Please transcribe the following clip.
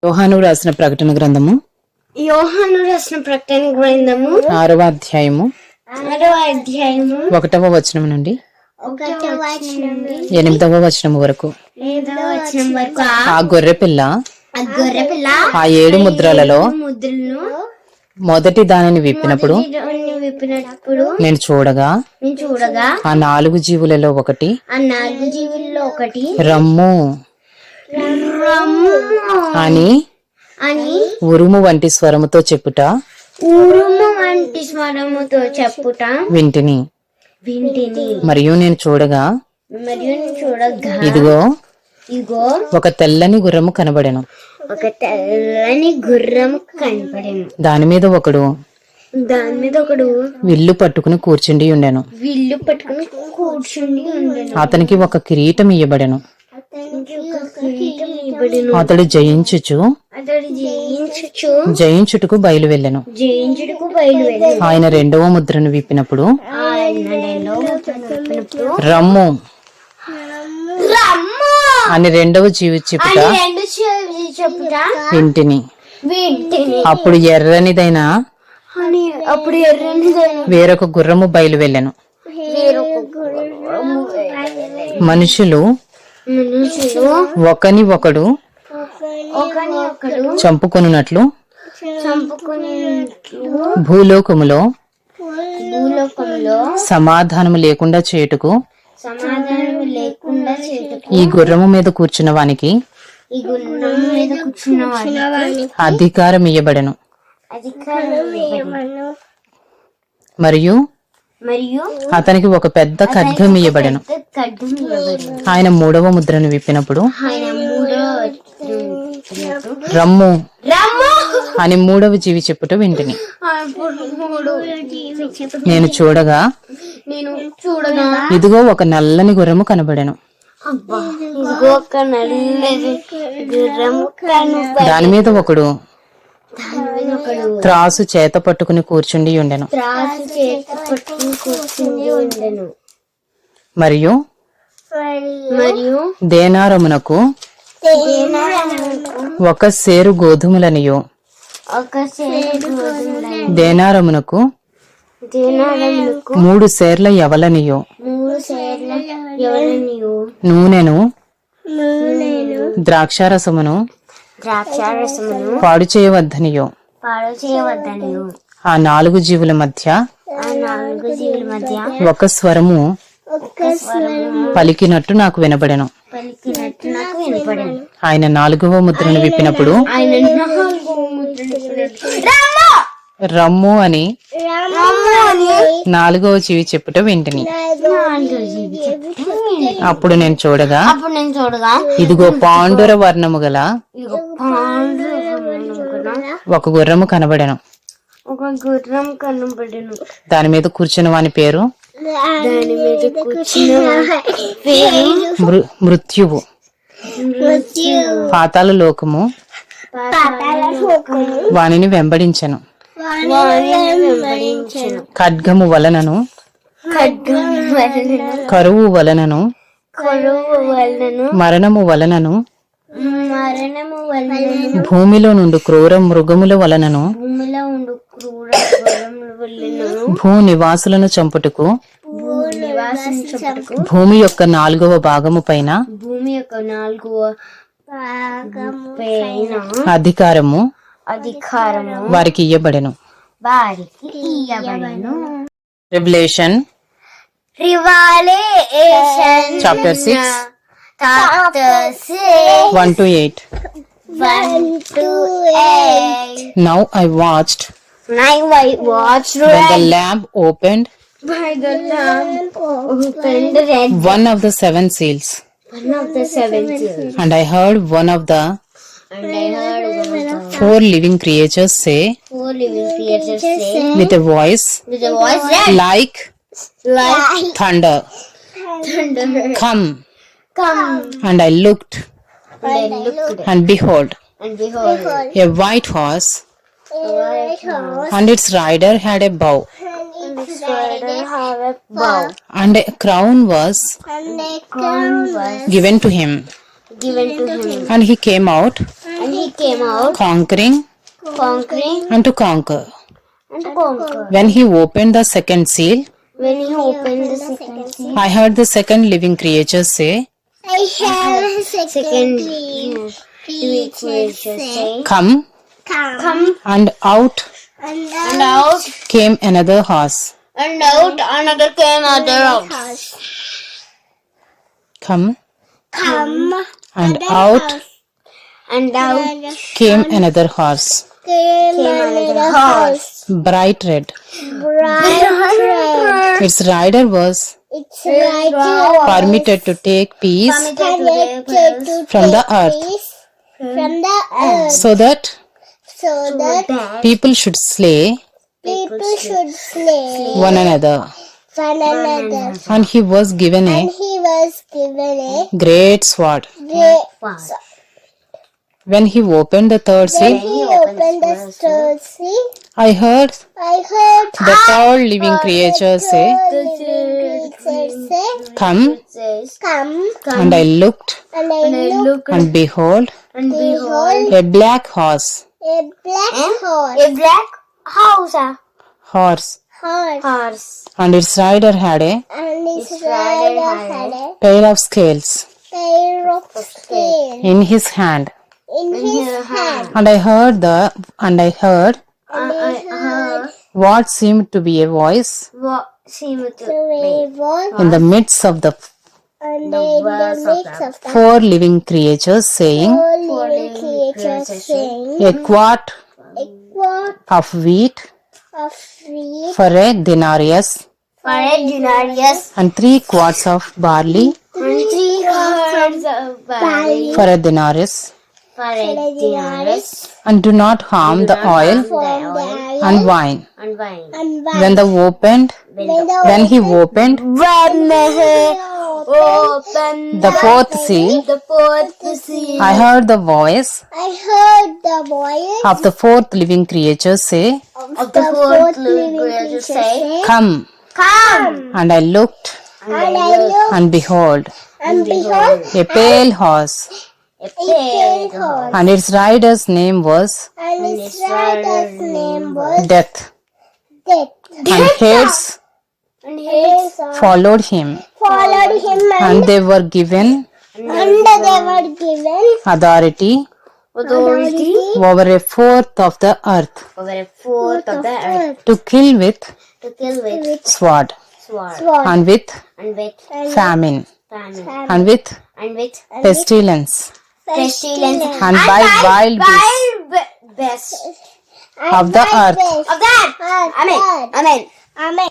యోహాను రాసిన ప్రకటన గ్రంథము 6వ అధ్యాయము 1వ వచనం నుండి 8వ వచనం వరకు. ఆ గొర్రె పిల్ల ఆ 7 ముద్రలలో మొదటి దానిని విప్పినప్పుడు నేను చూడగా ఆ 4 జీవులలో ఒకటి రమ్ము అని ఉరుము వంటి స్వరముతో చెప్పుట వింటిని. మరియు నేను చూడగా ఇదిగో ఒక తెల్లని గుర్రము కనబడెను. దాని మీద ఒకడు విల్లు పట్టుకుని కూర్చుండి ఉండెను. అతనికి ఒక కిరీటం ఇయ్యబడెను. అతడు జయించుటకు బయలు వెళ్ళెను. ఆయన 2వ ముద్రను విప్పినప్పుడు రమ్ము అని 2వ జీవి చెప్పుట వింటిని. అప్పుడు ఎర్రనిదైన వేరొక గుర్రము బయలు వెళ్ళెను. మనుషులు ఒకని ఒకడు చంపుకొనున్నట్లు భూలోకములో సమాధానము లేకుండా చేయుటకు ఈ గుర్రము మీద కూర్చున్న వానికి అధికారం ఇయ్యబడెను. మరియు అతనికి ఒక పెద్ద ఖడ్గం ఇయ్యబడెను. ఆయన 3వ ముద్రను విప్పినప్పుడు రమ్ము అని 3వ జీవి చెప్పుట వింటిని. నేను చూడగా ఇదిగో ఒక నల్లని గుర్రము కనబడెను. దాని మీద ఒకడు త్రాసు చేత పట్టుకుని కూర్చుండి ఉండెను. మరియు దేనారమునకు ఒక సేరు గోధుమలనియు దేనారమునకు 3 సేర్ల యవలనియు నూనెను ద్రాక్షారసమును పాడు చేయవద్దనియో ఆ 4 జీవుల మధ్య ఒక స్వరము పలికినట్టు నాకు వినబడెను. ఆయన 4వ ముద్రను విప్పినప్పుడు రమ్ము అని 4వ జీవి చెప్పుట వింటిని. అప్పుడు నేను చూడగా ఇదిగో పాండుర వర్ణము గల ఒక గుర్రము కనబడెను. దాని మీద కూర్చున్న వాని పేరు మృత్యువు. పాతాళ లోకము వానిని వెంబడించెను. ఖడ్గము వలనను కరువు వలనను మరణము వలనను భూమిలో నుండి క్రూర మృగముల వలనను భూ నివాసులను చంపుటకు భూమి యొక్క 4వ భాగము పైన అధికారము వారికి ఇయ్యబడెను. Revelation chapter 6 1-8. Now I watched when the lamp opened one of the 7 seals, and I heard one of the 4 living creatures say with a voice like thunder, come. And I looked, and behold, a white horse, and its rider had a bow, and a crown was given to him. And he came out came out, conquering, conquering and to conquer. and to conquer. When he opened the second seal, When he opened the second seal, I heard the second living creature say, I have a second creature say, Come, come and out and out, came another horse. and out another came other out. Come, come and out And out came another horse, came another horse, bright red. bright red. Its rider was Its rider permitted to take peace connected to from the take earth, peace from the earth, so that so that people should slay people should slay one another. one another. And he was given a And he was given a great sword. great. When he opened the third When seal, he opened the third seal, I heard I heard the tall living creature say, the living creature say, Come, says, come. and I looked, And I looked, and behold, and behold, a black horse, a black horse, a black horse, and its rider had a and his rider had a pair of scales pair of scales in his hand. in his hand. And I heard what seemed to be a voice what seemed to So it was in the midst of the and in the midst of the four living creatures, saying, four living creatures saying, A quart a quart of wheat of wheat for a denarius, for a denarius, and 3 quarts of barley and 3 quarts of barley for a denarius, for a denarius, and do not harm the oil from the iron and wine. and wine. and wine. When he opened Open the fourth seal, the fourth seal, I heard the voice I heard the voice of the fourth living creature say, of the fourth living creature say, Come. Come! And I looked, and I looked, and behold, and behold, a pale horse, A pale pale horse, and its rider's name was and his rider's name was Death. Death. And heads and his followed him, Followed him, and they were given and they were given authority authority over a fourth of the earth, over a fourth of the earth to kill with to kill with sword, sword sword and with and with famine, famine and with and with pestilence, pestilence and by wild beasts best of the earth. of that. Amen. Amen. Amen.